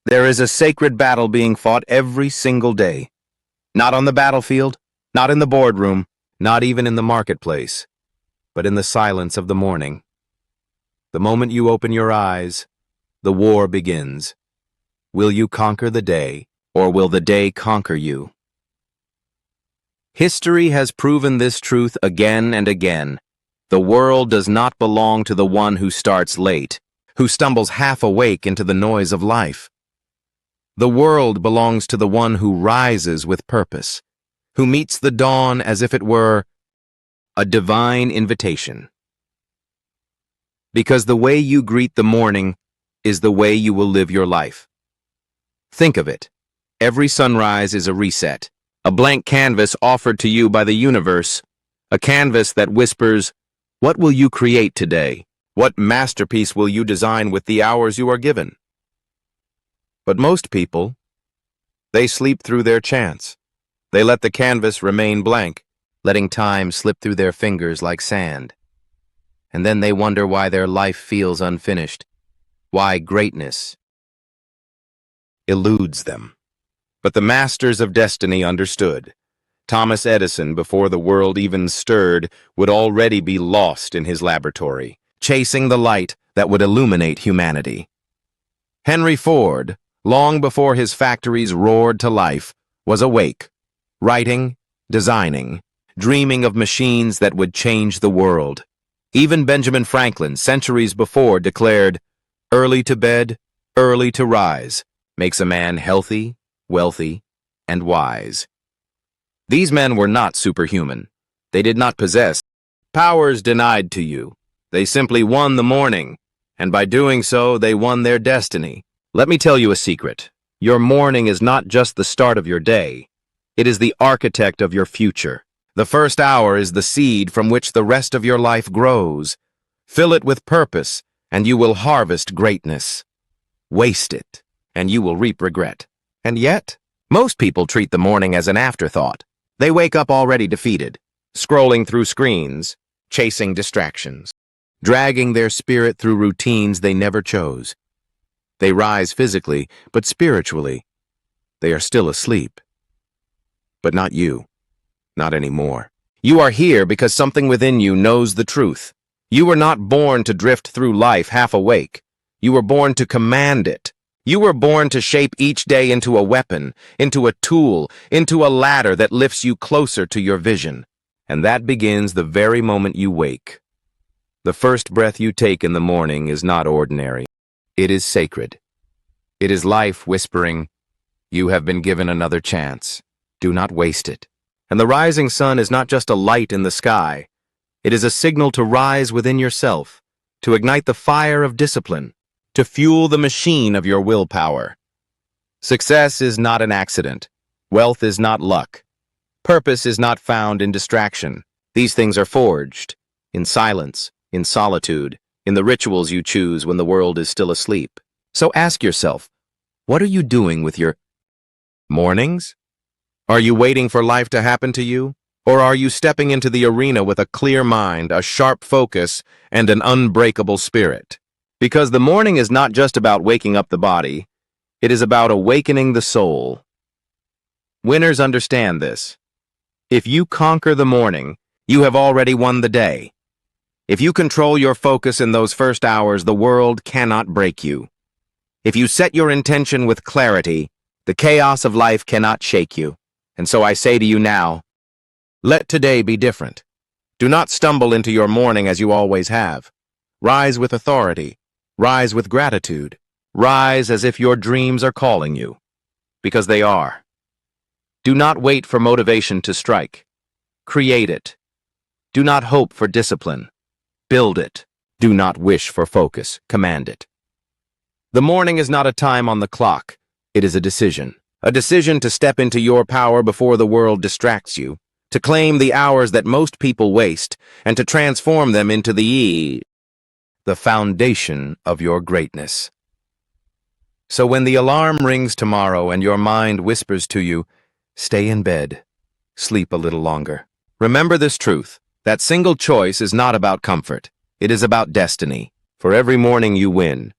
There is a sacred battle being fought every single day. Not on the battlefield, not in the boardroom, not even in the marketplace, but in the silence of the morning. The moment you open your eyes, the war begins. Will you conquer the day, or will the day conquer you? History has proven this truth again and again. The world does not belong to the one who starts late, who stumbles half awake into the noise of life. The world belongs to the one who rises with purpose, who meets the dawn as if it were a divine invitation. Because the way you greet the morning is the way you will live your life. Think of it. Every sunrise is a reset, a blank canvas offered to you by the universe, a canvas that whispers, "What will you create today? What masterpiece will you design with the hours you are given?" But most people, they sleep through their chance. They let the canvas remain blank, letting time slip through their fingers like sand. And then they wonder why their life feels unfinished, why greatness eludes them. But the masters of destiny understood. Thomas Edison, before the world even stirred, would already be lost in his laboratory, chasing the light that would illuminate humanity. Henry Ford, long before his factories roared to life, was awake, writing, designing, dreaming of machines that would change the world. Even Benjamin Franklin, centuries before, declared, "Early to bed, early to rise, makes a man healthy, wealthy, and wise." These men were not superhuman. They did not possess powers denied to you. They simply won the morning, and by doing so, they won their destiny. Let me tell you a secret. Your morning is not just the start of your day. It is the architect of your future. The first hour is the seed from which the rest of your life grows. Fill it with purpose, and you will harvest greatness. Waste it, and you will reap regret. And yet, most people treat the morning as an afterthought. They wake up already defeated, scrolling through screens, chasing distractions, dragging their spirit through routines they never chose. They rise physically, but spiritually, they are still asleep. But not you. Not anymore. You are here because something within you knows the truth. You were not born to drift through life half awake. You were born to command it. You were born to shape each day into a weapon, into a tool, into a ladder that lifts you closer to your vision. And that begins the very moment you wake. The first breath you take in the morning is not ordinary. It is sacred. It is life whispering, "You have been given another chance. Do not waste it." And the rising sun is not just a light in the sky. It is a signal to rise within yourself, to ignite the fire of discipline, to fuel the machine of your willpower. Success is not an accident. Wealth is not luck. Purpose is not found in distraction. These things are forged in silence, in solitude, in the rituals you choose when the world is still asleep. So ask yourself, what are you doing with your mornings? Are you waiting for life to happen to you? Or are you stepping into the arena with a clear mind, a sharp focus, and an unbreakable spirit? Because the morning is not just about waking up the body, it is about awakening the soul. Winners understand this. If you conquer the morning, you have already won the day. If you control your focus in those first hours, the world cannot break you. If you set your intention with clarity, the chaos of life cannot shake you. And so I say to you now, let today be different. Do not stumble into your morning as you always have. Rise with authority. Rise with gratitude. Rise as if your dreams are calling you. Because they are. Do not wait for motivation to strike. Create it. Do not hope for discipline. Build it. Do not wish for focus. Command it. The morning is not a time on the clock. It is a decision. A decision to step into your power before the world distracts you, to claim the hours that most people waste, and to transform them into the foundation of your greatness. So when the alarm rings tomorrow and your mind whispers to you, stay in bed, sleep a little longer. Remember this truth, that single choice is not about comfort. It is about destiny. For every morning you win,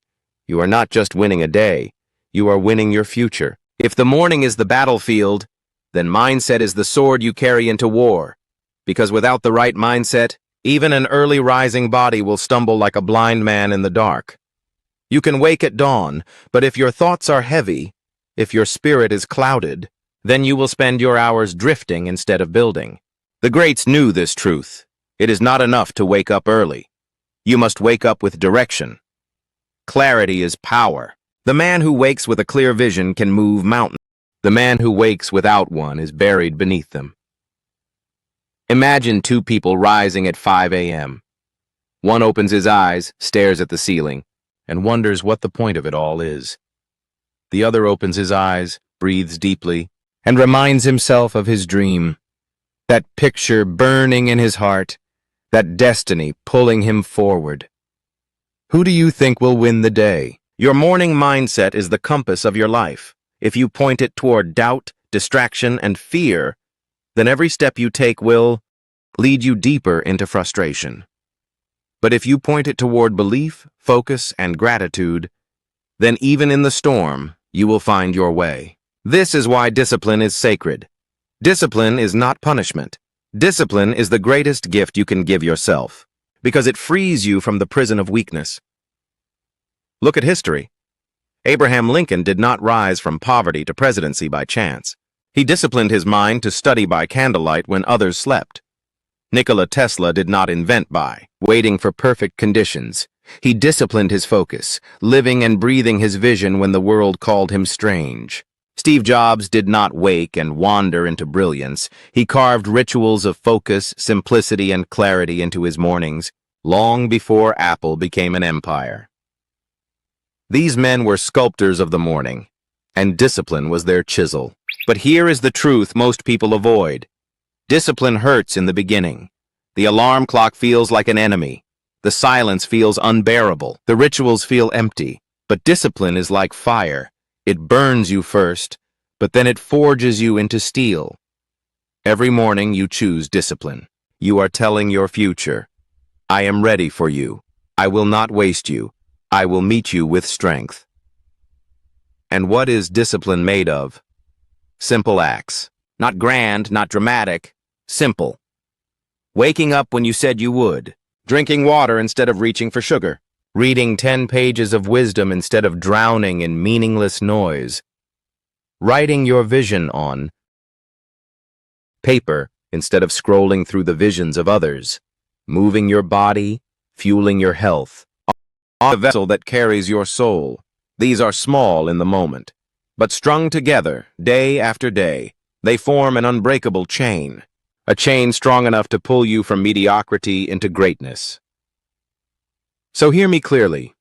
you are not just winning a day, you are winning your future. If the morning is the battlefield, then mindset is the sword you carry into war. Because without the right mindset, even an early rising body will stumble like a blind man in the dark. You can wake at dawn, but if your thoughts are heavy, if your spirit is clouded, then you will spend your hours drifting instead of building. The greats knew this truth. It is not enough to wake up early. You must wake up with direction. Clarity is power. The man who wakes with a clear vision can move mountains. The man who wakes without one is buried beneath them. Imagine two people rising at 5 a.m. One opens his eyes, stares at the ceiling, and wonders what the point of it all is. The other opens his eyes, breathes deeply, and reminds himself of his dream. That picture burning in his heart, that destiny pulling him forward. Who do you think will win the day? Your morning mindset is the compass of your life. If you point it toward doubt, distraction, and fear, then every step you take will lead you deeper into frustration. But if you point it toward belief, focus, and gratitude, then even in the storm, you will find your way. This is why discipline is sacred. Discipline is not punishment. Discipline is the greatest gift you can give yourself, because it frees you from the prison of weakness. Look at history. Abraham Lincoln did not rise from poverty to presidency by chance. He disciplined his mind to study by candlelight when others slept. Nikola Tesla did not invent by waiting for perfect conditions. He disciplined his focus, living and breathing his vision when the world called him strange. Steve Jobs did not wake and wander into brilliance. He carved rituals of focus, simplicity, and clarity into his mornings, long before Apple became an empire. These men were sculptors of the morning, and discipline was their chisel. But here is the truth most people avoid. Discipline hurts in the beginning. The alarm clock feels like an enemy. The silence feels unbearable. The rituals feel empty. But discipline is like fire. It burns you first, but then it forges you into steel. Every morning you choose discipline. You are telling your future, I am ready for you. I will not waste you. I will meet you with strength. And what is discipline made of? Simple acts. Not grand, not dramatic. Simple. Waking up when you said you would. Drinking water instead of reaching for sugar. Reading 10 pages of wisdom instead of drowning in meaningless noise. Writing your vision on paper instead of scrolling through the visions of others. Moving your body, fueling your health. On the vessel that carries your soul. These are small in the moment, but strung together, day after day, they form an unbreakable chain. A chain strong enough to pull you from mediocrity into greatness. So hear me clearly.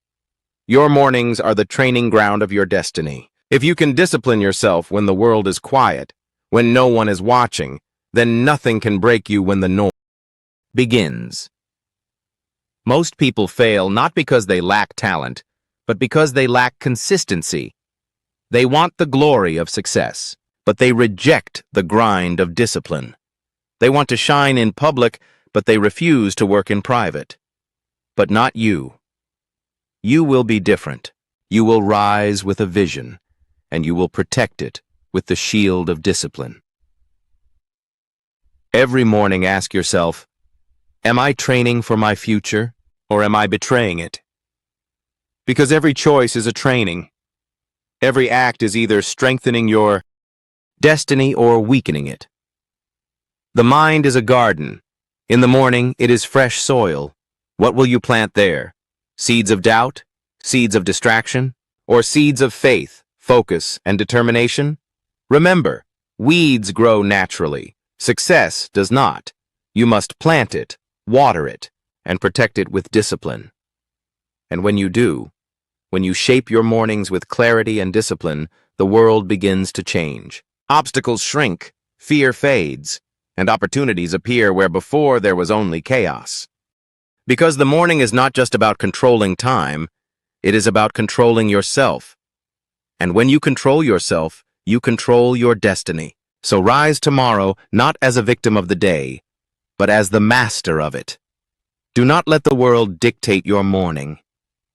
Your mornings are the training ground of your destiny. If you can discipline yourself when the world is quiet, when no one is watching, then nothing can break you when the noise begins. Most people fail not because they lack talent, but because they lack consistency. They want the glory of success, but they reject the grind of discipline. They want to shine in public, but they refuse to work in private. But not you. You will be different. You will rise with a vision, and you will protect it with the shield of discipline. Every morning ask yourself, am I training for my future, or am I betraying it? Because every choice is a training. Every act is either strengthening your destiny or weakening it. The mind is a garden. In the morning, it is fresh soil. What will you plant there? Seeds of doubt? Seeds of distraction? Or seeds of faith, focus, and determination? Remember, weeds grow naturally. Success does not. You must plant it, water it, and protect it with discipline. And when you do, when you shape your mornings with clarity and discipline, the world begins to change. Obstacles shrink, fear fades, and opportunities appear where before there was only chaos. Because the morning is not just about controlling time, it is about controlling yourself. And when you control yourself, you control your destiny. So rise tomorrow not as a victim of the day, but as the master of it. Do not let the world dictate your morning.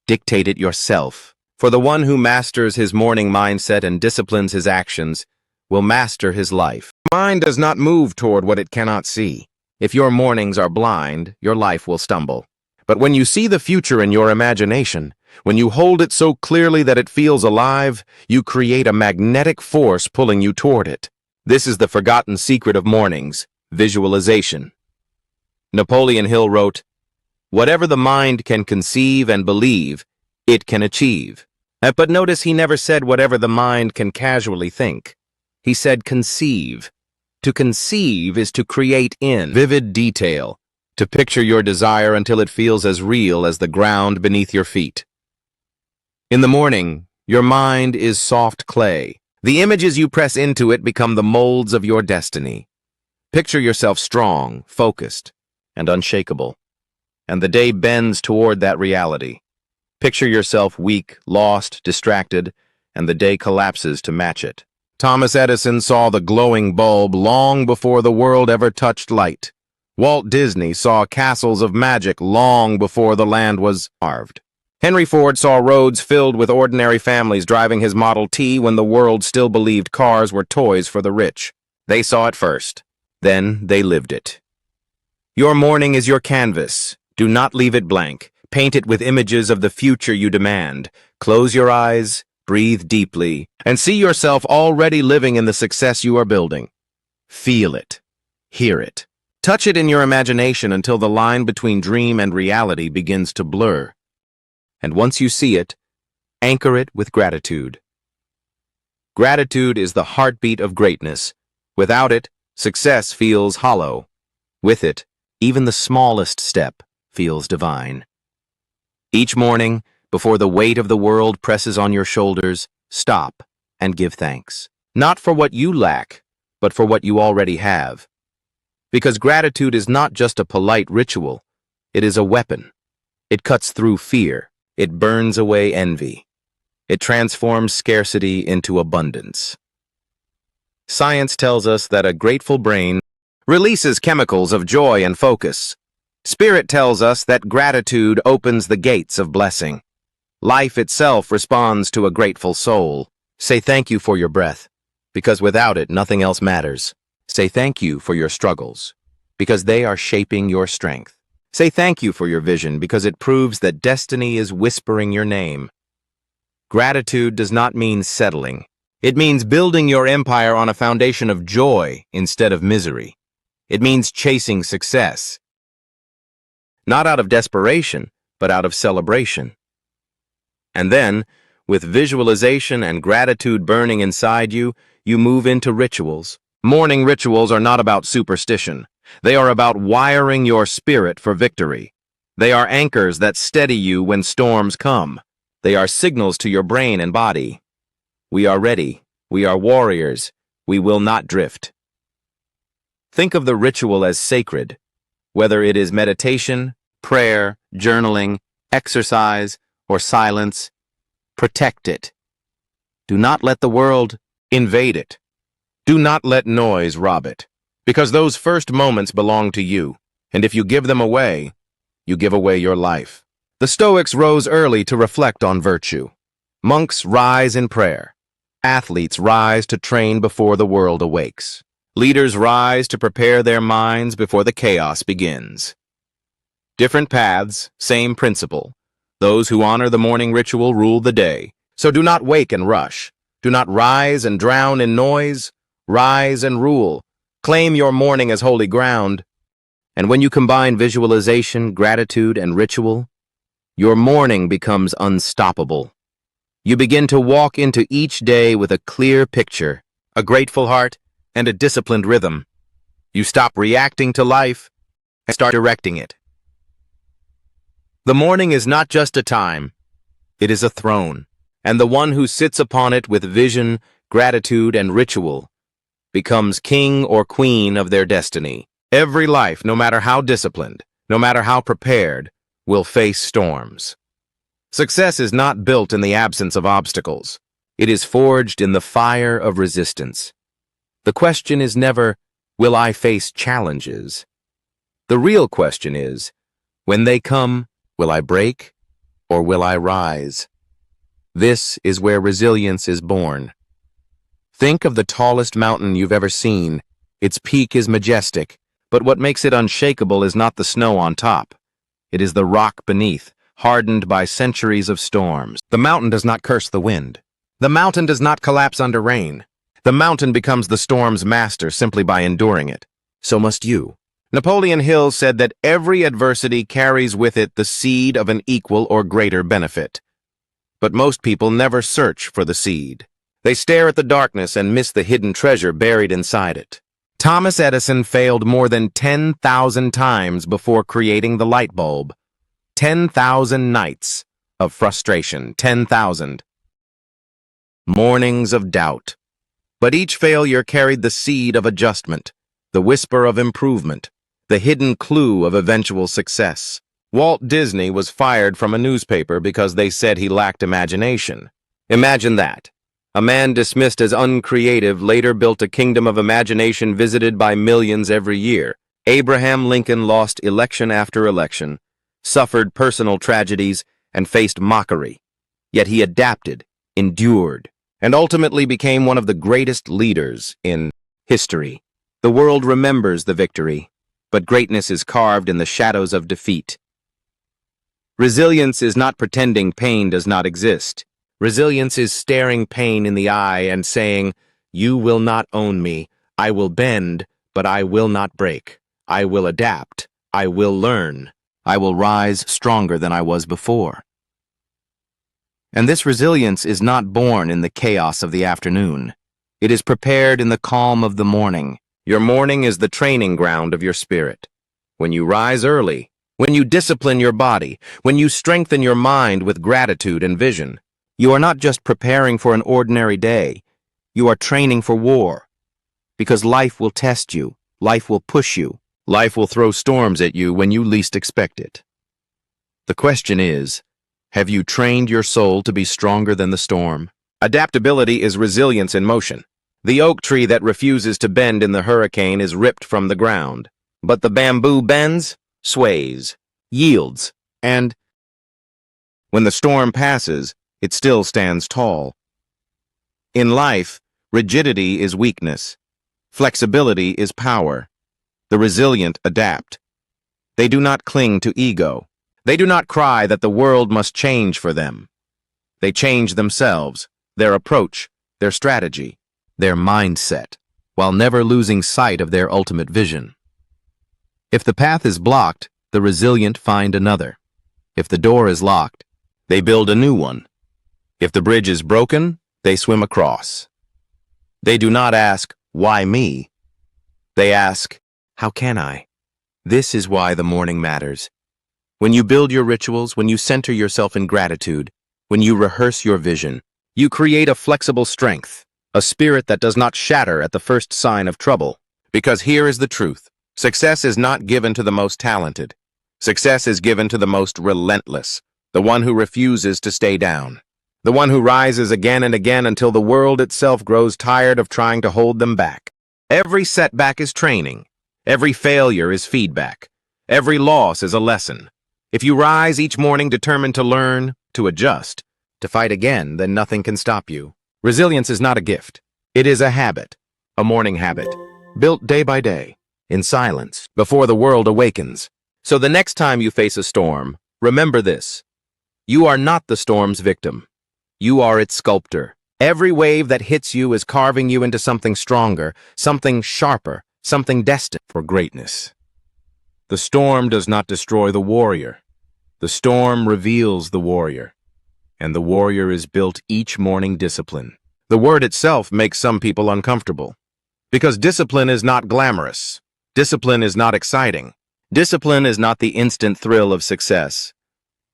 Dictate it yourself. For the one who masters his morning mindset and disciplines his actions will master his life. Mind does not move toward what it cannot see. If your mornings are blind, your life will stumble. But when you see the future in your imagination, when you hold it so clearly that it feels alive, you create a magnetic force pulling you toward it. This is the forgotten secret of mornings: visualization. Napoleon Hill wrote, "Whatever the mind can conceive and believe, it can achieve." But notice he never said whatever the mind can casually think. He said conceive. To conceive is to create in vivid detail, to picture your desire until it feels as real as the ground beneath your feet. In the morning, your mind is soft clay. The images you press into it become the molds of your destiny. Picture yourself strong, focused, and unshakable. And the day bends toward that reality. Picture yourself weak, lost, distracted, and the day collapses to match it. Thomas Edison saw the glowing bulb long before the world ever touched light. Walt Disney saw castles of magic long before the land was carved. Henry Ford saw roads filled with ordinary families driving his Model T when the world still believed cars were toys for the rich. They saw it first. Then they lived it. Your morning is your canvas. Do not leave it blank. Paint it with images of the future you demand. Close your eyes, breathe deeply, and see yourself already living in the success you are building. Feel it. Hear it. Touch it in your imagination until the line between dream and reality begins to blur. And once you see it, anchor it with gratitude. Gratitude is the heartbeat of greatness. Without it, success feels hollow. With it, even the smallest step feels divine. Each morning, before the weight of the world presses on your shoulders, stop and give thanks. Not for what you lack, but for what you already have. Because gratitude is not just a polite ritual, it is a weapon. It cuts through fear. It burns away envy. It transforms scarcity into abundance. Science tells us that a grateful brain releases chemicals of joy and focus. Spirit tells us that gratitude opens the gates of blessing. Life itself responds to a grateful soul. Say thank you for your breath, because without it, nothing else matters. Say thank you for your struggles, because they are shaping your strength. Say thank you for your vision, because it proves that destiny is whispering your name. Gratitude does not mean settling. It means building your empire on a foundation of joy instead of misery. It means chasing success. Not out of desperation, but out of celebration. And then, with visualization and gratitude burning inside you, you move into rituals. Morning rituals are not about superstition. They are about wiring your spirit for victory. They are anchors that steady you when storms come. They are signals to your brain and body. We are ready. We are warriors. We will not drift. Think of the ritual as sacred. Whether it is meditation, prayer, journaling, exercise, or silence, protect it. Do not let the world invade it. Do not let noise rob it, because those first moments belong to you, and if you give them away, you give away your life. The Stoics rose early to reflect on virtue. Monks rise in prayer. Athletes rise to train before the world awakes. Leaders rise to prepare their minds before the chaos begins. Different paths, same principle. Those who honor the morning ritual rule the day. So do not wake and rush. Do not rise and drown in noise. Rise and rule. Claim your morning as holy ground. And when you combine visualization, gratitude, and ritual, your morning becomes unstoppable. You begin to walk into each day with a clear picture, a grateful heart, and a disciplined rhythm. You stop reacting to life and start directing it. The morning is not just a time, it is a throne, and the one who sits upon it with vision, gratitude, and ritual becomes king or queen of their destiny. Every life, no matter how disciplined, no matter how prepared, will face storms. Success is not built in the absence of obstacles. It is forged in the fire of resistance. The question is never, will I face challenges? The real question is, when they come, will I break or will I rise? This is where resilience is born. Think of the tallest mountain you've ever seen. Its peak is majestic, but what makes it unshakable is not the snow on top. It is the rock beneath, hardened by centuries of storms. The mountain does not curse the wind. The mountain does not collapse under rain. The mountain becomes the storm's master simply by enduring it. So must you. Napoleon Hill said that every adversity carries with it the seed of an equal or greater benefit. But most people never search for the seed. They stare at the darkness and miss the hidden treasure buried inside it. Thomas Edison failed more than 10,000 times before creating the light bulb. 10,000 nights of frustration. 10,000 mornings of doubt. But each failure carried the seed of adjustment, the whisper of improvement, the hidden clue of eventual success. Walt Disney was fired from a newspaper because they said he lacked imagination. Imagine that. A man dismissed as uncreative later built a kingdom of imagination visited by millions every year. Abraham Lincoln lost election after election, suffered personal tragedies, and faced mockery. Yet he adapted, endured, and ultimately became one of the greatest leaders in history. The world remembers the victory, but greatness is carved in the shadows of defeat. Resilience is not pretending pain does not exist. Resilience is staring pain in the eye and saying, "You will not own me. I will bend, but I will not break. I will adapt. I will learn. I will rise stronger than I was before." And this resilience is not born in the chaos of the afternoon. It is prepared in the calm of the morning. Your morning is the training ground of your spirit. When you rise early, when you discipline your body, when you strengthen your mind with gratitude and vision, you are not just preparing for an ordinary day. You are training for war. Because life will test you. Life will push you. Life will throw storms at you when you least expect it. The question is, have you trained your soul to be stronger than the storm? Adaptability is resilience in motion. The oak tree that refuses to bend in the hurricane is ripped from the ground. But the bamboo bends, sways, yields, and when the storm passes, it still stands tall. In life, rigidity is weakness. Flexibility is power. The resilient adapt. They do not cling to ego. They do not cry that the world must change for them. They change themselves, their approach, their strategy, their mindset, while never losing sight of their ultimate vision. If the path is blocked, the resilient find another. If the door is locked, they build a new one. If the bridge is broken, they swim across. They do not ask, "Why me?" They ask, "How can I?" This is why the morning matters. When you build your rituals, when you center yourself in gratitude, when you rehearse your vision, you create a flexible strength, a spirit that does not shatter at the first sign of trouble. Because here is the truth. Success is not given to the most talented. Success is given to the most relentless, the one who refuses to stay down. The one who rises again and again until the world itself grows tired of trying to hold them back. Every setback is training. Every failure is feedback. Every loss is a lesson. If you rise each morning determined to learn, to adjust, to fight again, then nothing can stop you. Resilience is not a gift. It is a habit, a morning habit, built day by day, in silence, before the world awakens. So the next time you face a storm, remember this. You are not the storm's victim. You are its sculptor. Every wave that hits you is carving you into something stronger, something sharper, something destined for greatness. The storm does not destroy the warrior. The storm reveals the warrior. And the warrior is built each morning discipline. The word itself makes some people uncomfortable. Because discipline is not glamorous. Discipline is not exciting. Discipline is not the instant thrill of success.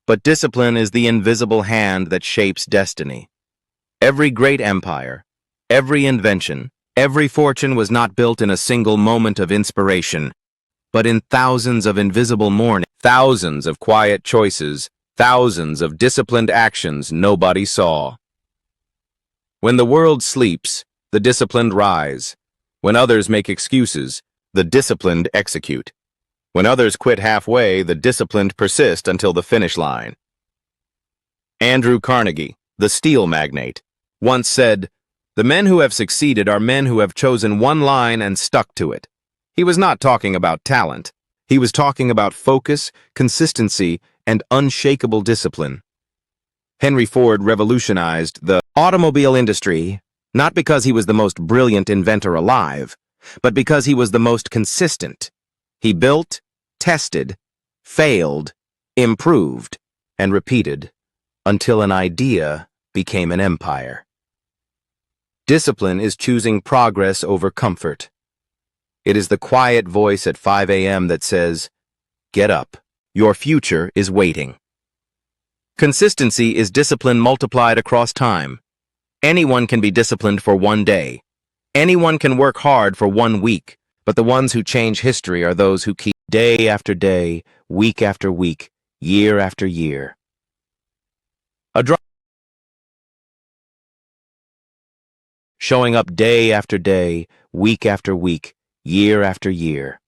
But discipline is the invisible hand that shapes destiny. Every great empire, every invention, every fortune was not built in a single moment of inspiration, but in thousands of invisible mornings, thousands of quiet choices, thousands of disciplined actions nobody saw. When the world sleeps, the disciplined rise. When others make excuses, the disciplined execute. When others quit halfway, the disciplined persist until the finish line. Andrew Carnegie. the steel magnate, once said, "The men who have succeeded are men who have chosen one line and stuck to it." He was not talking about talent. He was talking about focus, consistency, and unshakable discipline. Henry Ford revolutionized the automobile industry not because he was the most brilliant inventor alive, but because he was the most consistent. He built, tested, failed, improved, and repeated until an idea became an empire. Discipline is choosing progress over comfort. It is the quiet voice at 5 a.m. that says, "Get up. Your future is waiting." Consistency is discipline multiplied across time. Anyone can be disciplined for one day. Anyone can work hard for 1 week, but the ones who change history are those who keep day after day, week after week, year after year. A drop showing up day after day, week after week, year after year.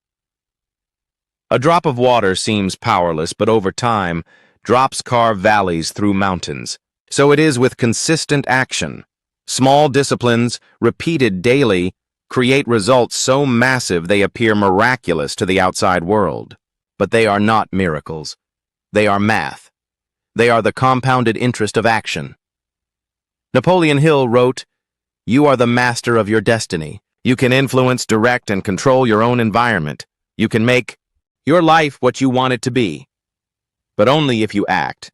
A drop of water seems powerless, but over time, drops carve valleys through mountains. So it is with consistent action. Small disciplines, repeated daily, create results so massive they appear miraculous to the outside world. But they are not miracles. They are math. They are the compounded interest of action. Napoleon Hill wrote, "You are the master of your destiny. You can influence, direct, and control your own environment. You can make your life what you want it to be. But only if you act.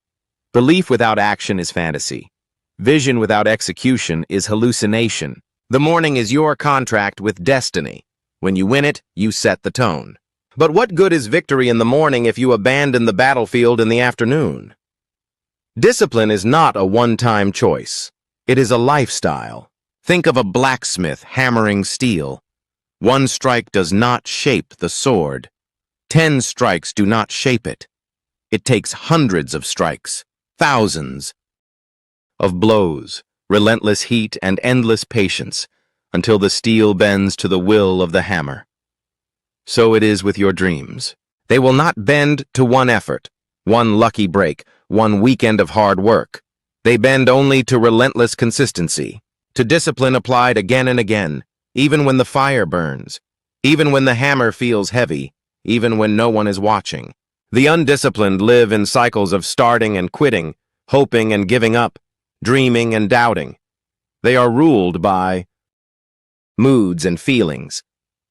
Belief without action is fantasy. Vision without execution is hallucination. The morning is your contract with destiny. When you win it, you set the tone. But what good is victory in the morning if you abandon the battlefield in the afternoon?" Discipline is not a one-time choice. It is a lifestyle. Think of a blacksmith hammering steel. 1 strike does not shape the sword. 10 strikes do not shape it. It takes hundreds of strikes, thousands of blows, relentless heat, and endless patience until the steel bends to the will of the hammer. So it is with your dreams. They will not bend to one effort, one lucky break, one weekend of hard work. They bend only to relentless consistency, to discipline applied again and again, even when the fire burns, even when the hammer feels heavy, even when no one is watching. The undisciplined live in cycles of starting and quitting, hoping and giving up, dreaming and doubting. They are ruled by moods and feelings.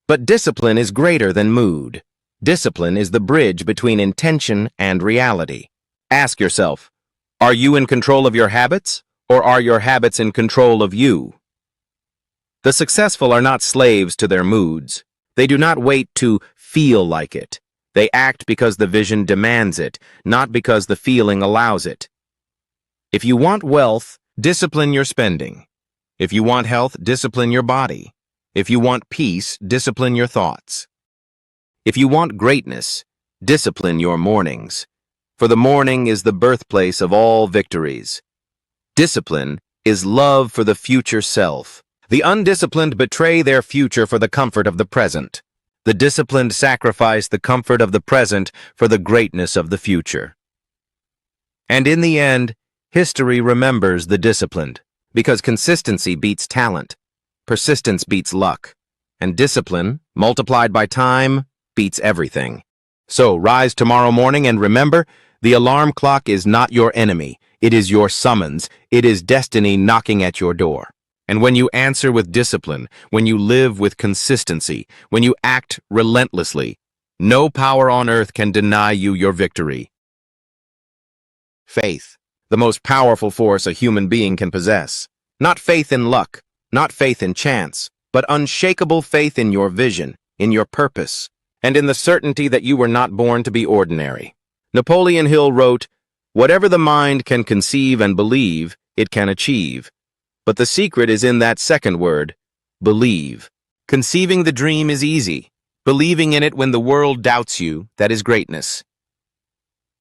But discipline is greater than mood. Discipline is the bridge between intention and reality. Ask yourself, are you in control of your habits, or are your habits in control of you? The successful are not slaves to their moods. They do not wait to feel like it. They act because the vision demands it, not because the feeling allows it. If you want wealth, discipline your spending. If you want health, discipline your body. If you want peace, discipline your thoughts. If you want greatness, discipline your mornings. For the morning is the birthplace of all victories. Discipline is love for the future self. The undisciplined betray their future for the comfort of the present. The disciplined sacrifice the comfort of the present for the greatness of the future. And in the end, history remembers the disciplined, because consistency beats talent, persistence beats luck, and discipline, multiplied by time, beats everything. So rise tomorrow morning and remember, the alarm clock is not your enemy. It is your summons. It is destiny knocking at your door. And when you answer with discipline, when you live with consistency, when you act relentlessly, no power on earth can deny you your victory. Faith, the most powerful force a human being can possess. Not faith in luck, not faith in chance, but unshakable faith in your vision, in your purpose, and in the certainty that you were not born to be ordinary. Napoleon Hill wrote, "Whatever the mind can conceive and believe, it can achieve. But the secret is in that second word, believe. Conceiving the dream is easy. Believing in it when the world doubts you, that is greatness.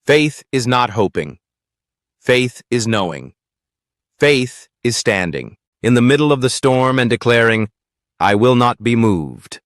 Faith is not hoping. Faith is knowing. Faith is standing in the middle of the storm and declaring, 'I will not be moved.'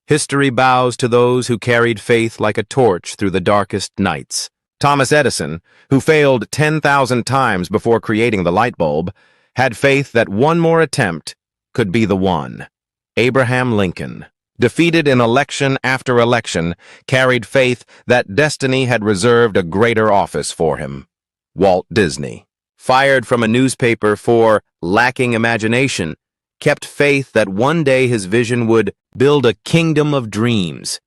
History bows to those who carried faith like a torch through the darkest nights. Thomas Edison, who failed 10,000 times before creating the light bulb, had faith that one more attempt could be the one. Abraham Lincoln, defeated in election after election, carried faith that destiny had reserved a greater office for him. Walt Disney, fired from a newspaper for lacking imagination, kept faith that one day his vision would build a kingdom of dreams.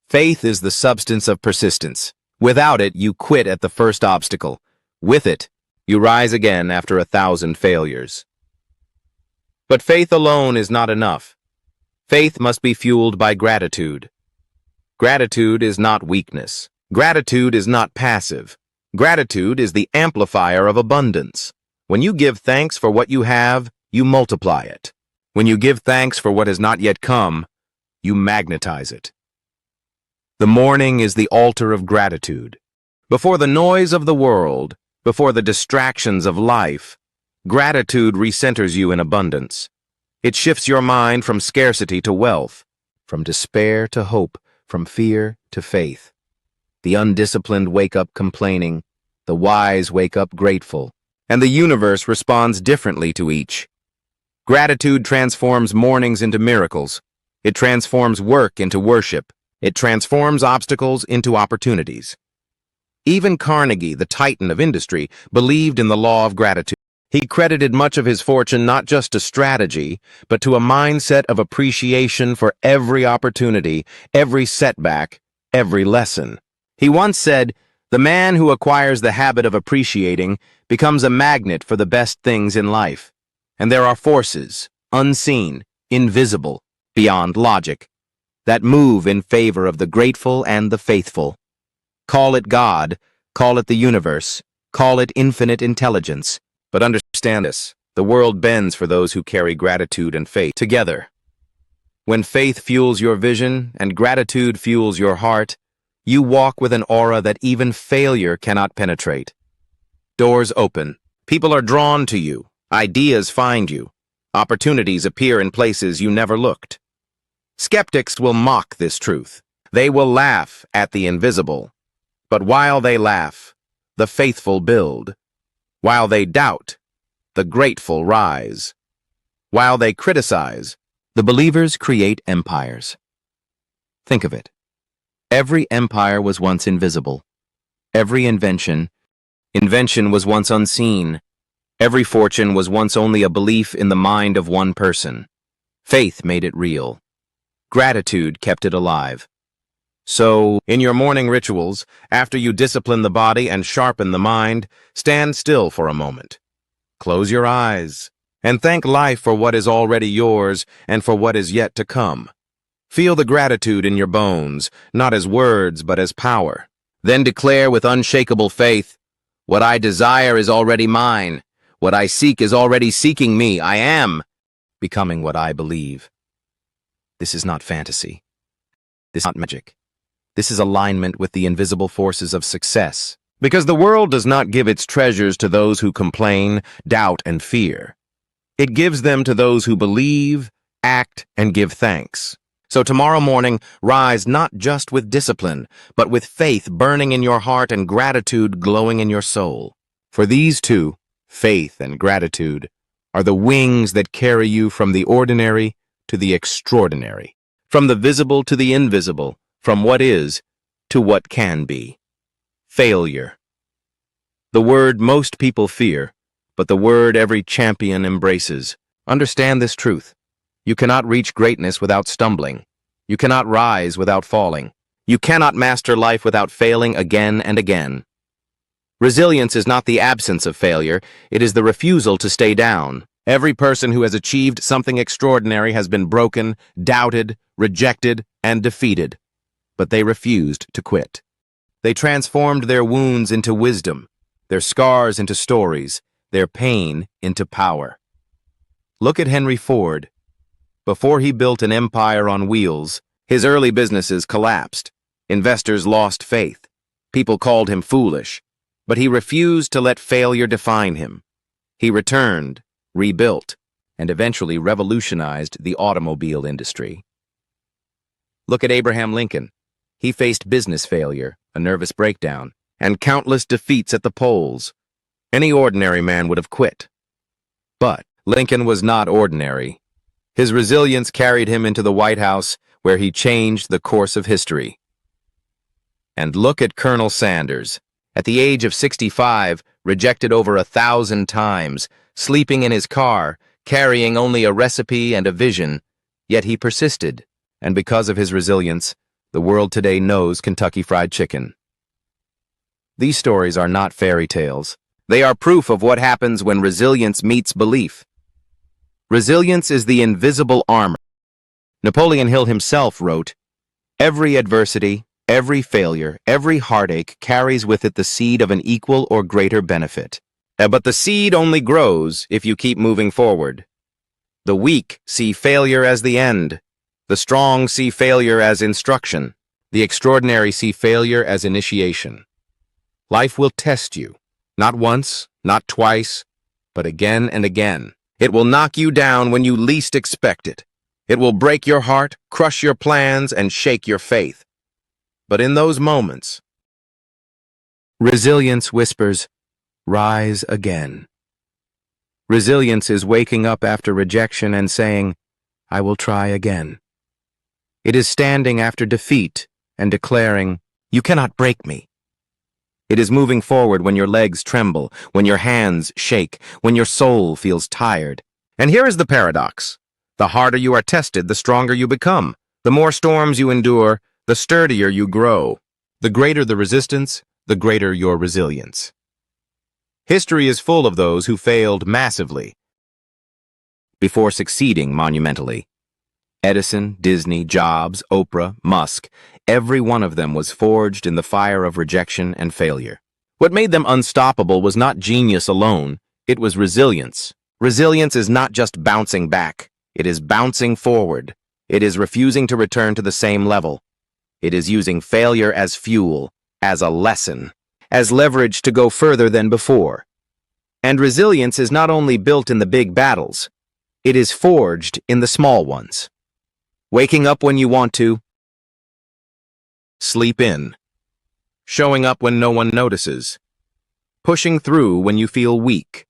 Faith is the substance of persistence. Without it, you quit at the first obstacle. With it, you rise again after 1,000 failures. But faith alone is not enough. Faith must be fueled by gratitude. Gratitude is not weakness. Gratitude is not passive. Gratitude is the amplifier of abundance. When you give thanks for what you have, you multiply it. When you give thanks for what has not yet come, you magnetize it. The morning is the altar of gratitude. Before the noise of the world, before the distractions of life, gratitude recenters you in abundance. It shifts your mind from scarcity to wealth, from despair to hope, from fear to faith. The undisciplined wake up complaining, the wise wake up grateful, and the universe responds differently to each. Gratitude transforms mornings into miracles. It transforms work into worship. It transforms obstacles into opportunities. Even Carnegie, the titan of industry, believed in the law of gratitude. He credited much of his fortune not just to strategy, but to a mindset of appreciation for every opportunity, every setback, every lesson. He once said, "The man who acquires the habit of appreciating becomes a magnet for the best things in life." And there are forces, unseen, invisible, beyond logic, that move in favor of the grateful and the faithful. Call it God, call it the universe, call it infinite intelligence. But understand this, the world bends for those who carry gratitude and faith together. When faith fuels your vision and gratitude fuels your heart, you walk with an aura that even failure cannot penetrate. Doors open. People are drawn to you. Ideas find you. Opportunities appear in places you never looked. Skeptics will mock this truth. They will laugh at the invisible. But while they laugh, the faithful build. While they doubt, the grateful rise. While they criticize, the believers create empires. Think of it. Every empire was once invisible. Every invention was once unseen. Every fortune was once only a belief in the mind of one person. Faith made it real. Gratitude kept it alive. So, in your morning rituals, after you discipline the body and sharpen the mind, stand still for a moment. Close your eyes and thank life for what is already yours and for what is yet to come. Feel the gratitude in your bones, not as words but as power. Then declare with unshakable faith, "What I desire is already mine. What I seek is already seeking me. I am becoming what I believe." This is not fantasy. This is not magic. This is alignment with the invisible forces of success. Because the world does not give its treasures to those who complain, doubt, and fear. It gives them to those who believe, act, and give thanks. So tomorrow morning, rise not just with discipline, but with faith burning in your heart and gratitude glowing in your soul. For these two, faith and gratitude, are the wings that carry you from the ordinary to the extraordinary, from the visible to the invisible, from what is to what can be. Failure. The word most people fear, but the word every champion embraces. Understand this truth. You cannot reach greatness without stumbling. You cannot rise without falling. You cannot master life without failing again and again. Resilience is not the absence of failure, it is the refusal to stay down. Every person who has achieved something extraordinary has been broken, doubted, rejected, and defeated. But they refused to quit. They transformed their wounds into wisdom, their scars into stories, their pain into power. Look at Henry Ford. Before he built an empire on wheels, his early businesses collapsed. Investors lost faith. People called him foolish. But he refused to let failure define him. He returned, rebuilt, and eventually revolutionized the automobile industry. Look at Abraham Lincoln. He faced business failure, a nervous breakdown, and countless defeats at the polls. Any ordinary man would have quit. But Lincoln was not ordinary. His resilience carried him into the White House, where he changed the course of history. And look at Colonel Sanders. At the age of 65, rejected over 1,000 times, sleeping in his car, carrying only a recipe and a vision, yet he persisted, and because of his resilience, the world today knows Kentucky Fried Chicken. These stories are not fairy tales. They are proof of what happens when resilience meets belief. Resilience is the invisible armor. Napoleon Hill himself wrote, "Every adversity, every failure, every heartache carries with it the seed of an equal or greater benefit. But the seed only grows if you keep moving forward. The weak see failure as the end. The strong see failure as instruction. The extraordinary see failure as initiation. Life will test you, not once, not twice, but again and again. It will knock you down when you least expect it. It will break your heart, crush your plans, and shake your faith. But in those moments, resilience whispers, 'Rise again.' Resilience is waking up after rejection and saying, 'I will try again.' It is standing after defeat and declaring, 'You cannot break me.' It is moving forward when your legs tremble, when your hands shake, when your soul feels tired. And here is the paradox. The harder you are tested, the stronger you become. The more storms you endure, the sturdier you grow. The greater the resistance, the greater your resilience. History is full of those who failed massively before succeeding monumentally. Edison, Disney, Jobs, Oprah, Musk, every one of them was forged in the fire of rejection and failure. What made them unstoppable was not genius alone, it was resilience. Resilience is not just bouncing back, it is bouncing forward. It is refusing to return to the same level. It is using failure as fuel, as a lesson, as leverage to go further than before. And resilience is not only built in the big battles, it is forged in the small ones. Waking up when you want to, sleep in. Showing up when no one notices. Pushing through when you feel weak.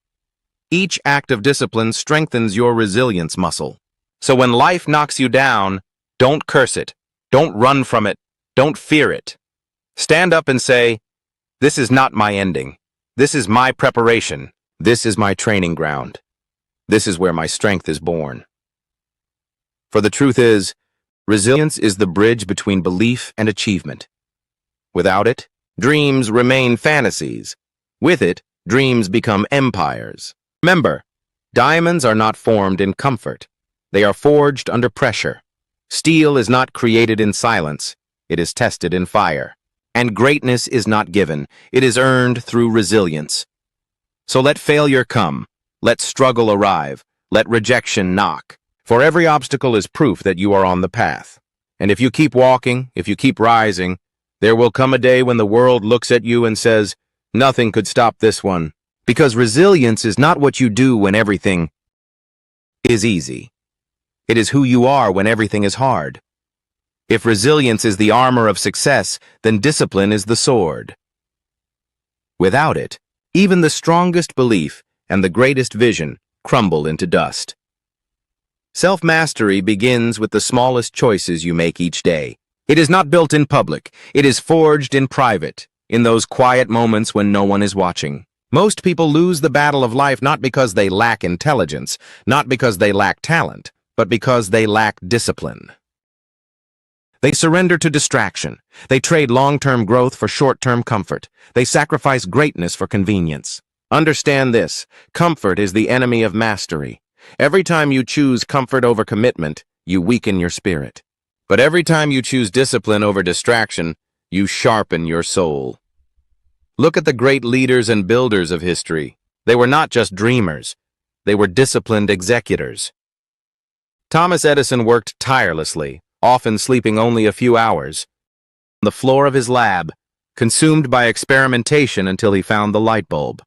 Each act of discipline strengthens your resilience muscle. So when life knocks you down, don't curse it. Don't run from it. Don't fear it. Stand up and say, "This is not my ending. This is my preparation. This is my training ground. This is where my strength is born." For the truth is, resilience is the bridge between belief and achievement. Without it, dreams remain fantasies. With it, dreams become empires. Remember, diamonds are not formed in comfort. They are forged under pressure. Steel is not created in silence. It is tested in fire. And greatness is not given. It is earned through resilience. So let failure come. Let struggle arrive. Let rejection knock. For every obstacle is proof that you are on the path. And if you keep walking, if you keep rising, there will come a day when the world looks at you and says, "Nothing could stop this one." Because resilience is not what you do when everything is easy. It is who you are when everything is hard. If resilience is the armor of success, then discipline is the sword. Without it, even the strongest belief and the greatest vision crumble into dust. Self-mastery begins with the smallest choices you make each day. It is not built in public. It is forged in private, in those quiet moments when no one is watching. Most people lose the battle of life not because they lack intelligence, not because they lack talent, but because they lack discipline. They surrender to distraction. They trade long-term growth for short-term comfort. They sacrifice greatness for convenience. Understand this: comfort is the enemy of mastery. Every time you choose comfort over commitment, you weaken your spirit. But every time you choose discipline over distraction, you sharpen your soul. Look at the great leaders and builders of history. They were not just dreamers. They were disciplined executors. Thomas Edison worked tirelessly, often sleeping only a few hours, on the floor of his lab, consumed by experimentation until he found the light bulb.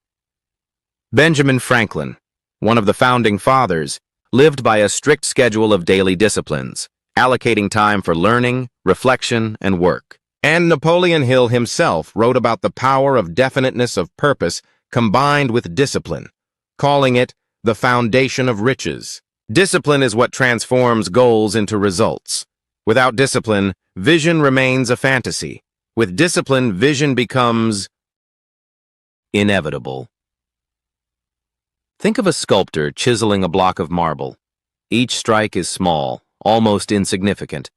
Benjamin Franklin, one of the founding fathers, lived by a strict schedule of daily disciplines, allocating time for learning, reflection, and work. And Napoleon Hill himself wrote about the power of definiteness of purpose combined with discipline, calling it the foundation of riches. Discipline is what transforms goals into results. Without discipline, vision remains a fantasy. With discipline, vision becomes inevitable. Think of a sculptor chiseling a block of marble. Each strike is small, almost insignificant.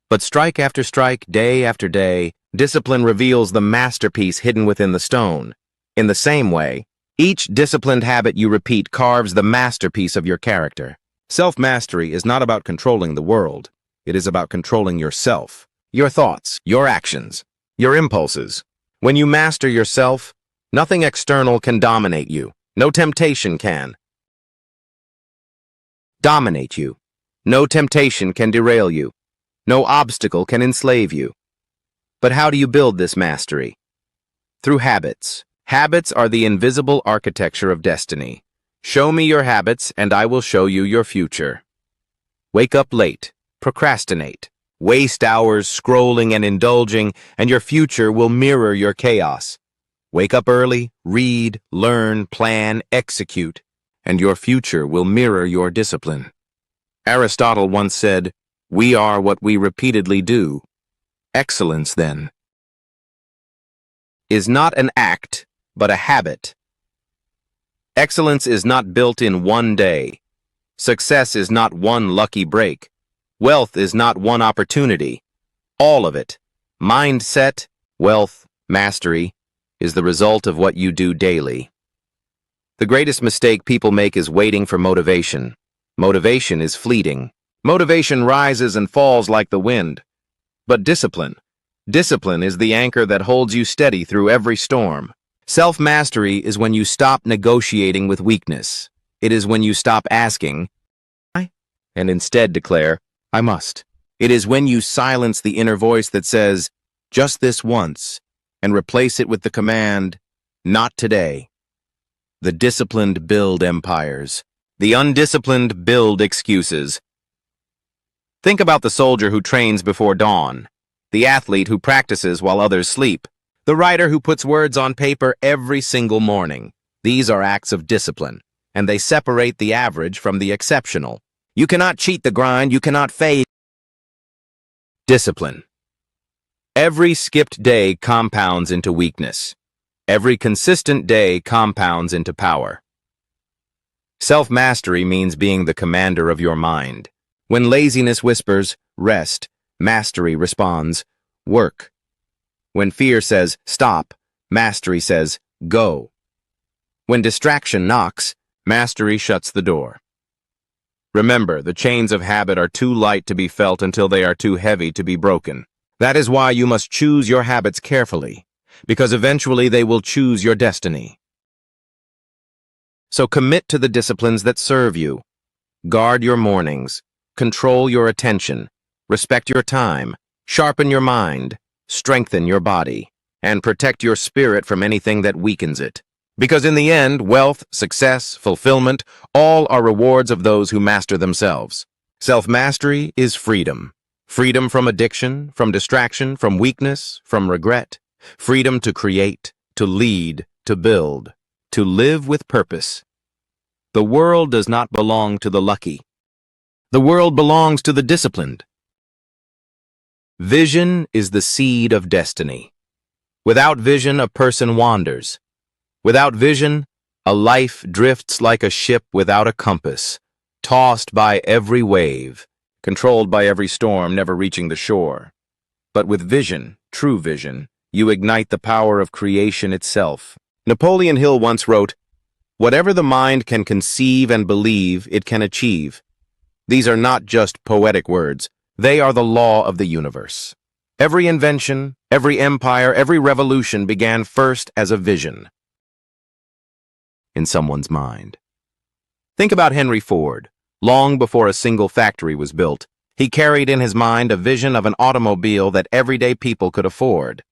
But strike after strike, day after day, discipline reveals the masterpiece hidden within the stone. In the same way, each disciplined habit you repeat carves the masterpiece of your character. Self-mastery is not about controlling the world. It is about controlling yourself, your thoughts, your actions, your impulses. When you master yourself, nothing external can dominate you. No temptation can dominate you. No temptation can derail you. No obstacle can enslave you. But how do you build this mastery? Through habits. Habits are the invisible architecture of destiny. Show me your habits, and I will show you your future. Wake up late. Procrastinate. Waste hours scrolling and indulging, and your future will mirror your chaos. Wake up early, read, learn, plan, execute, and your future will mirror your discipline. Aristotle once said, "We are what we repeatedly do." Excellence, then, is not an act, but a habit. Excellence is not built in one day. Success is not one lucky break. Wealth is not one opportunity. All of it, mindset, wealth, mastery, is the result of what you do daily. The greatest mistake people make is waiting for motivation. Motivation is fleeting. Motivation rises and falls like the wind. But discipline is the anchor that holds you steady through every storm. Self-mastery is when you stop negotiating with weakness. It is when you stop asking, "I?" and instead declare, "I must." It is when you silence the inner voice that says, "Just this once," and replace it with the command, "Not today." The disciplined build empires. The undisciplined build excuses. Think about the soldier who trains before dawn, the athlete who practices while others sleep, the writer who puts words on paper every single morning. These are acts of discipline, and they separate the average from the exceptional. You cannot cheat the grind, you cannot fade discipline. Every skipped day compounds into weakness. Every consistent day compounds into power. Self-mastery means being the commander of your mind. When laziness whispers, "Rest," mastery responds, "Work." When fear says, "Stop," mastery says, "Go." When distraction knocks, mastery shuts the door. Remember, the chains of habit are too light to be felt until they are too heavy to be broken. That is why you must choose your habits carefully, because eventually they will choose your destiny. So commit to the disciplines that serve you. Guard your mornings, control your attention, respect your time, sharpen your mind, strengthen your body, and protect your spirit from anything that weakens it. Because in the end, wealth, success, fulfillment, all are rewards of those who master themselves. Self-mastery is freedom. Freedom from addiction, from distraction, from weakness, from regret. Freedom to create, to lead, to build, to live with purpose. The world does not belong to the lucky. The world belongs to the disciplined. Vision is the seed of destiny. Without vision, a person wanders. Without vision, a life drifts like a ship without a compass, tossed by every wave, controlled by every storm, never reaching the shore. But with vision, true vision, you ignite the power of creation itself. Napoleon Hill once wrote, "Whatever the mind can conceive and believe, it can achieve." These are not just poetic words. They are the law of the universe. Every invention, every empire, every revolution began first as a vision in someone's mind. Think about Henry Ford. Long before a single factory was built, he carried in his mind a vision of an automobile that everyday people could afford.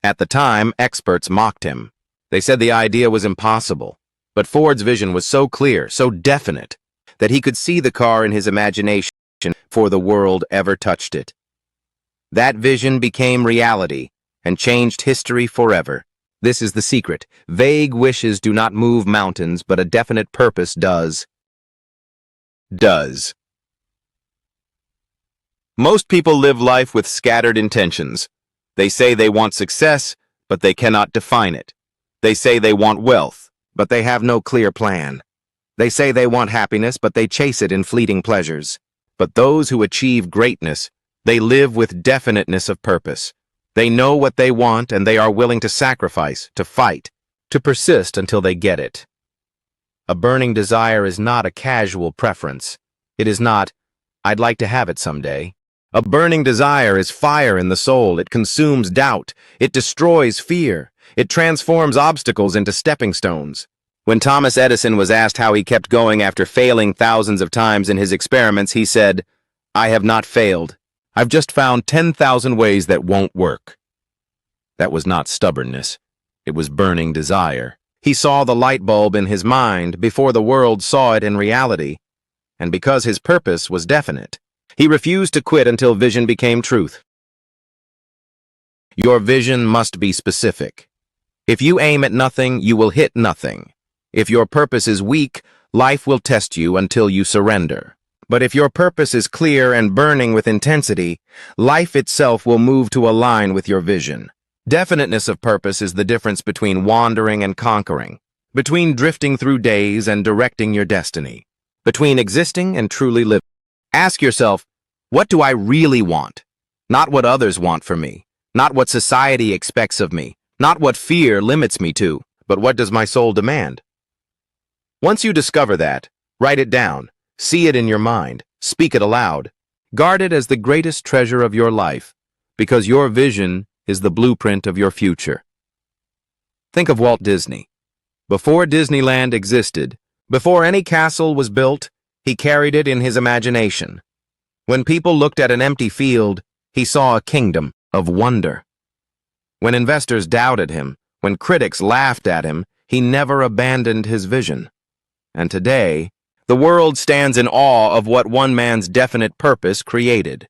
At the time, experts mocked him. They said the idea was impossible. But Ford's vision was so clear, so definite, that he could see the car in his imagination before the world ever touched it. That vision became reality, and changed history forever. This is the secret. Vague wishes do not move mountains, but a definite purpose does. Most people live life with scattered intentions. They say they want success, but they cannot define it. They say they want wealth, but they have no clear plan. They say they want happiness, but they chase it in fleeting pleasures. But those who achieve greatness, they live with definiteness of purpose. They know what they want, and they are willing to sacrifice, to fight, to persist until they get it. A burning desire is not a casual preference. It is not, "I'd like to have it someday." A burning desire is fire in the soul. It consumes doubt. It destroys fear. It transforms obstacles into stepping stones. When Thomas Edison was asked how he kept going after failing thousands of times in his experiments, he said, "I have not failed. I've just found 10,000 ways that won't work." That was not stubbornness. It was burning desire. He saw the light bulb in his mind before the world saw it in reality. And because his purpose was definite, he refused to quit until vision became truth. Your vision must be specific. If you aim at nothing, you will hit nothing. If your purpose is weak, life will test you until you surrender. But if your purpose is clear and burning with intensity, life itself will move to align with your vision. Definiteness of purpose is the difference between wandering and conquering, between drifting through days and directing your destiny, between existing and truly living. Ask yourself, what do I really want? Not what others want for me, not what society expects of me, not what fear limits me to, but what does my soul demand? Once you discover that, write it down, see it in your mind, speak it aloud. Guard it as the greatest treasure of your life, because your vision is the blueprint of your future. Think of Walt Disney. Before Disneyland existed, before any castle was built, he carried it in his imagination. When people looked at an empty field, he saw a kingdom of wonder. When investors doubted him, when critics laughed at him, he never abandoned his vision. And today, the world stands in awe of what one man's definite purpose created.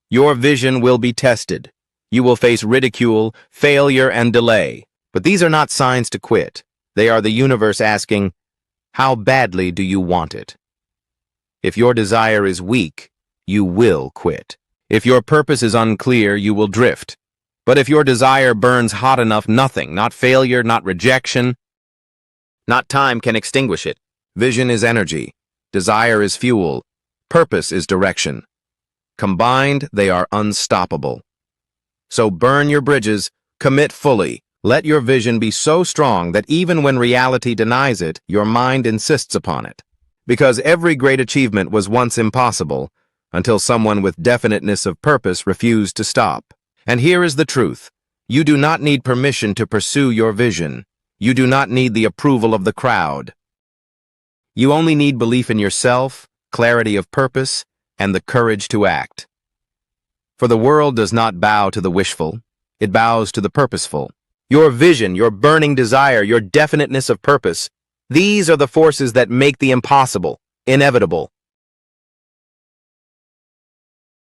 Your vision will be tested. You will face ridicule, failure, and delay. But these are not signs to quit. They are the universe asking, how badly do you want it? If your desire is weak, you will quit. If your purpose is unclear, you will drift. But if your desire burns hot enough, nothing, not failure, not rejection, not time can extinguish it. Vision is energy. Desire is fuel. Purpose is direction. Combined, they are unstoppable. So burn your bridges, commit fully. Let your vision be so strong that even when reality denies it, your mind insists upon it. Because every great achievement was once impossible until someone with definiteness of purpose refused to stop. And here is the truth. You do not need permission to pursue your vision. You do not need the approval of the crowd. You only need belief in yourself, clarity of purpose, and the courage to act. For the world does not bow to the wishful, it bows to the purposeful. Your vision, your burning desire, your definiteness of purpose, these are the forces that make the impossible inevitable.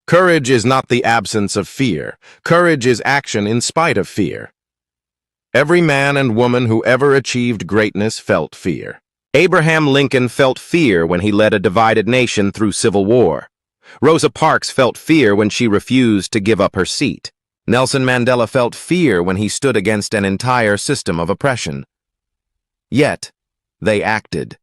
Courage is not the absence of fear. Courage is action in spite of fear. Every man and woman who ever achieved greatness felt fear. Abraham Lincoln felt fear when he led a divided nation through civil war. Rosa Parks felt fear when she refused to give up her seat. Nelson Mandela felt fear when he stood against an entire system of oppression. Yet, they acted.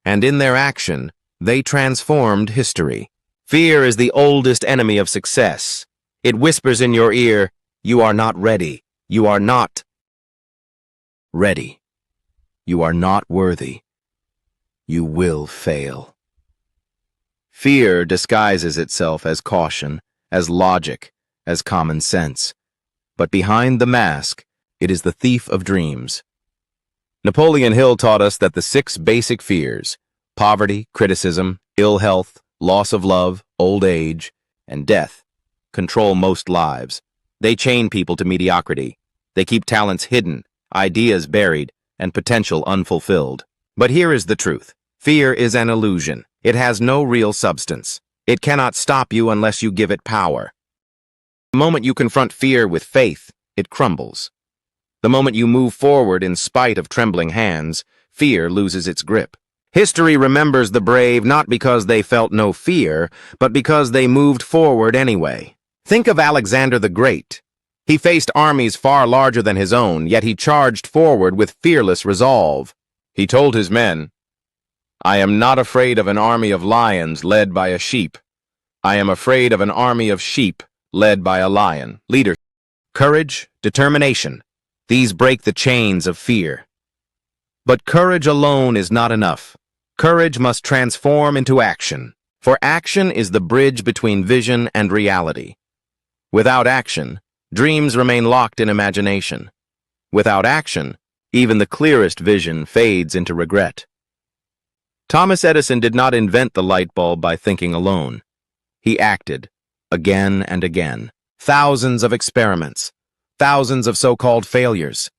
And in their action, they transformed history. Fear is the oldest enemy of success. It whispers in your ear, you are not ready. You are not ready. You are not worthy. You will fail. Fear disguises itself as caution, as logic, as common sense. But behind the mask, it is the thief of dreams. Napoleon Hill taught us that the 6 basic fears, poverty, criticism, ill health, loss of love, old age, and death, control most lives. They chain people to mediocrity. They keep talents hidden, ideas buried, and potential unfulfilled. But here is the truth. Fear is an illusion. It has no real substance. It cannot stop you unless you give it power. The moment you confront fear with faith, it crumbles. The moment you move forward in spite of trembling hands, fear loses its grip. History remembers the brave not because they felt no fear, but because they moved forward anyway. Think of Alexander the Great. He faced armies far larger than his own, yet he charged forward with fearless resolve. He told his men, "I am not afraid of an army of lions led by a sheep. I am afraid of an army of sheep led by a lion." Leadership, courage, determination. These break the chains of fear. But courage alone is not enough. Courage must transform into action, for action is the bridge between vision and reality. Without action, dreams remain locked in imagination. Without action, even the clearest vision fades into regret. Thomas Edison did not invent the light bulb by thinking alone. He acted, again and again. Thousands of experiments, thousands of so-called failures,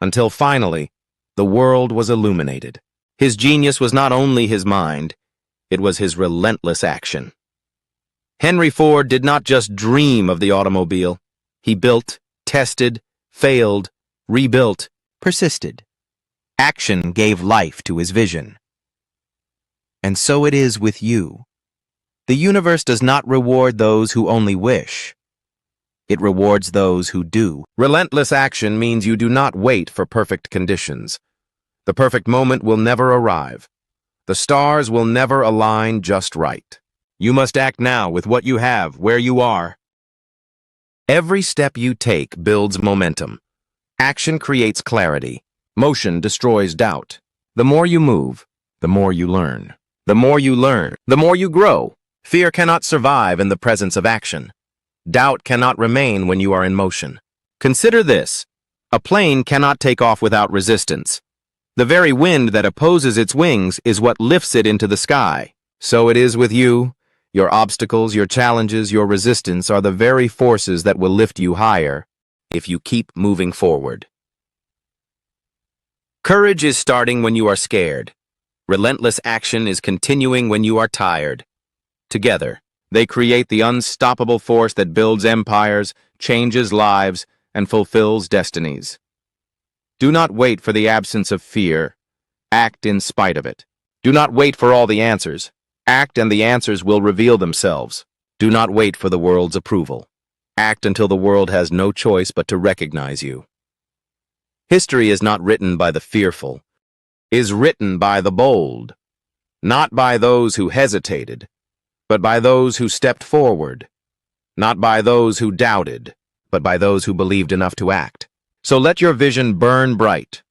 until finally, the world was illuminated. His genius was not only his mind, it was his relentless action. Henry Ford did not just dream of the automobile. He built, tested, failed, rebuilt, persisted. Action gave life to his vision. And so it is with you. The universe does not reward those who only wish. It rewards those who do. Relentless action means you do not wait for perfect conditions. The perfect moment will never arrive. The stars will never align just right. You must act now with what you have, where you are. Every step you take builds momentum. Action creates clarity. Motion destroys doubt. The more you move, the more you learn. The more you learn, the more you grow. Fear cannot survive in the presence of action. Doubt cannot remain when you are in motion. Consider this. A plane cannot take off without resistance. The very wind that opposes its wings is what lifts it into the sky. So it is with you. Your obstacles, your challenges, your resistance are the very forces that will lift you higher if you keep moving forward. Courage is starting when you are scared. Relentless action is continuing when you are tired. Together, they create the unstoppable force that builds empires, changes lives, and fulfills destinies. Do not wait for the absence of fear. Act in spite of it. Do not wait for all the answers. Act and the answers will reveal themselves. Do not wait for the world's approval. Act until the world has no choice but to recognize you. History is not written by the fearful. It is written by the bold. Not by those who hesitated, but by those who stepped forward. Not by those who doubted, but by those who believed enough to act. So let your vision burn bright.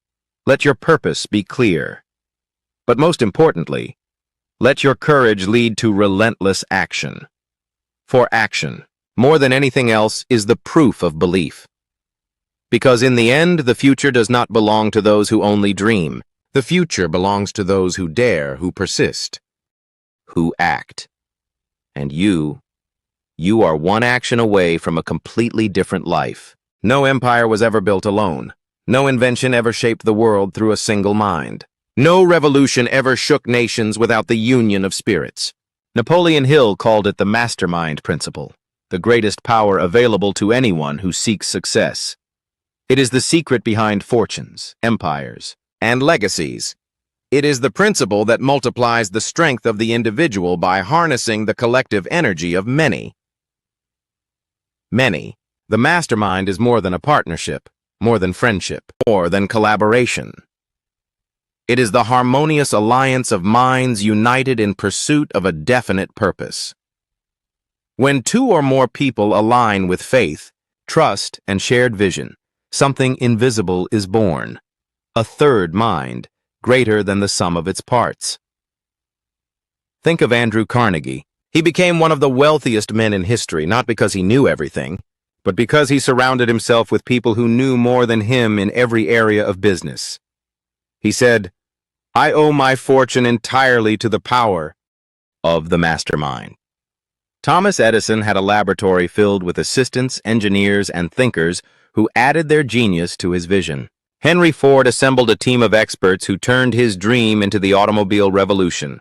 Let your purpose be clear. But most importantly, let your courage lead to relentless action. For action, more than anything else, is the proof of belief. Because in the end, the future does not belong to those who only dream. The future belongs to those who dare, who persist, who act. And you are one action away from a completely different life. No empire was ever built alone. No invention ever shaped the world through a single mind. No revolution ever shook nations without the union of spirits. Napoleon Hill called it the mastermind principle, the greatest power available to anyone who seeks success. It is the secret behind fortunes, empires, and legacies. It is the principle that multiplies the strength of the individual by harnessing the collective energy of many. Many. The mastermind is more than a partnership, more than friendship, more than collaboration. It is the harmonious alliance of minds united in pursuit of a definite purpose. When two or more people align with faith, trust, and shared vision, something invisible is born. A third mind, greater than the sum of its parts. Think of Andrew Carnegie. He became one of the wealthiest men in history, not because he knew everything, but because he surrounded himself with people who knew more than him in every area of business. He said, "I owe my fortune entirely to the power of the mastermind." Thomas Edison had a laboratory filled with assistants, engineers, and thinkers who added their genius to his vision. Henry Ford assembled a team of experts who turned his dream into the automobile revolution.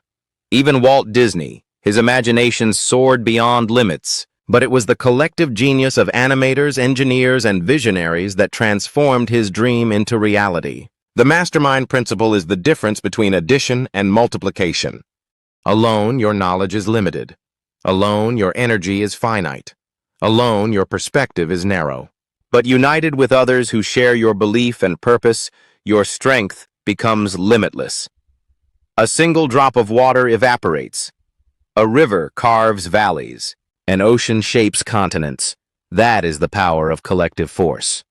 Even Walt Disney, his imagination soared beyond limits But it was the collective genius of animators, engineers, and visionaries that transformed his dream into reality. The mastermind principle is the difference between addition and multiplication. Alone, your knowledge is limited. Alone, your energy is finite. Alone, your perspective is narrow. But united with others who share your belief and purpose, your strength becomes limitless. A single drop of water evaporates. A river carves valleys. An ocean shapes continents. That is the power of collective force.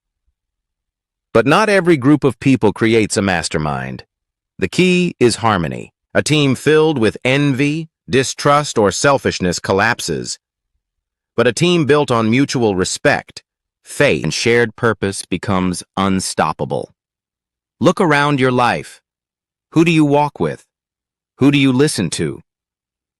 But not every group of people creates a mastermind. The key is harmony. A team filled with envy, distrust, or selfishness collapses. But a team built on mutual respect, faith, and shared purpose becomes unstoppable. Look around your life. Who do you walk with? Who do you listen to?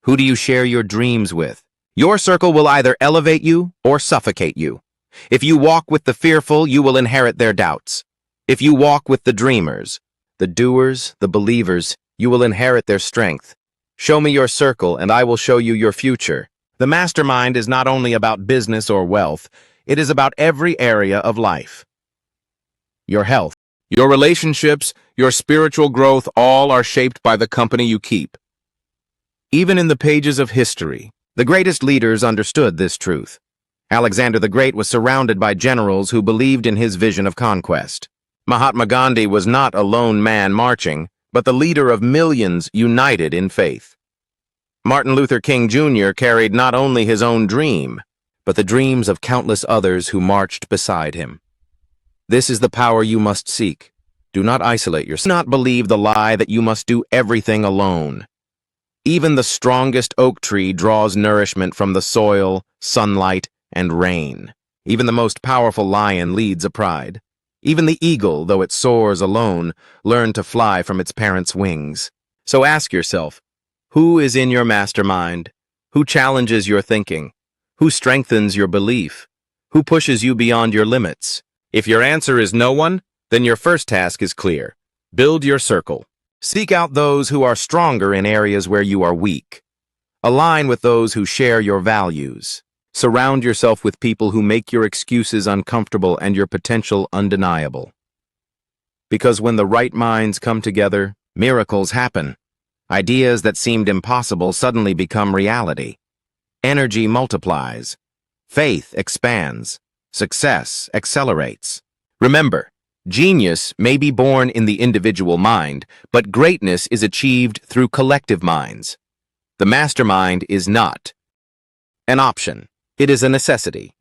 Who do you share your dreams with? Your circle will either elevate you or suffocate you. If you walk with the fearful, you will inherit their doubts. If you walk with the dreamers, the doers, the believers, you will inherit their strength. Show me your circle, and I will show you your future. The mastermind is not only about business or wealth, it is about every area of life. Your health, your relationships, your spiritual growth, all are shaped by the company you keep. Even in the pages of history, the greatest leaders understood this truth. Alexander the Great was surrounded by generals who believed in his vision of conquest. Mahatma Gandhi was not a lone man marching, but the leader of millions united in faith. Martin Luther King Jr. carried not only his own dream, but the dreams of countless others who marched beside him. This is the power you must seek. Do not isolate yourself. Do not believe the lie that you must do everything alone. Even the strongest oak tree draws nourishment from the soil, sunlight, and rain. Even the most powerful lion leads a pride. Even the eagle, though it soars alone, learned to fly from its parents' wings. So ask yourself, who is in your mastermind? Who challenges your thinking? Who strengthens your belief? Who pushes you beyond your limits? If your answer is no one, then your first task is clear. Build your circle. Seek out those who are stronger in areas where you are weak. Align with those who share your values. Surround yourself with people who make your excuses uncomfortable and your potential undeniable. Because when the right minds come together, miracles happen. Ideas that seemed impossible suddenly become reality. Energy multiplies. Faith expands. Success accelerates. Remember, genius may be born in the individual mind, but greatness is achieved through collective minds. The mastermind is not an option. It is a necessity.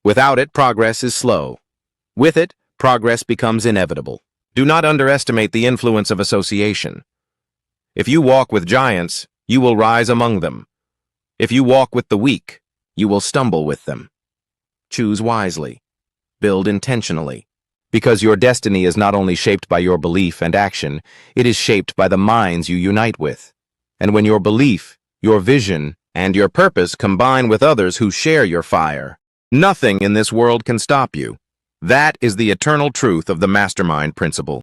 Without it, progress is slow. With it, progress becomes inevitable. Do not underestimate the influence of association. If you walk with giants, you will rise among them. If you walk with the weak, you will stumble with them. Choose wisely. Build intentionally. Because your destiny is not only shaped by your belief and action, it is shaped by the minds you unite with. And when your belief, your vision, and your purpose combine with others who share your fire, nothing in this world can stop you. That is the eternal truth of the mastermind principle.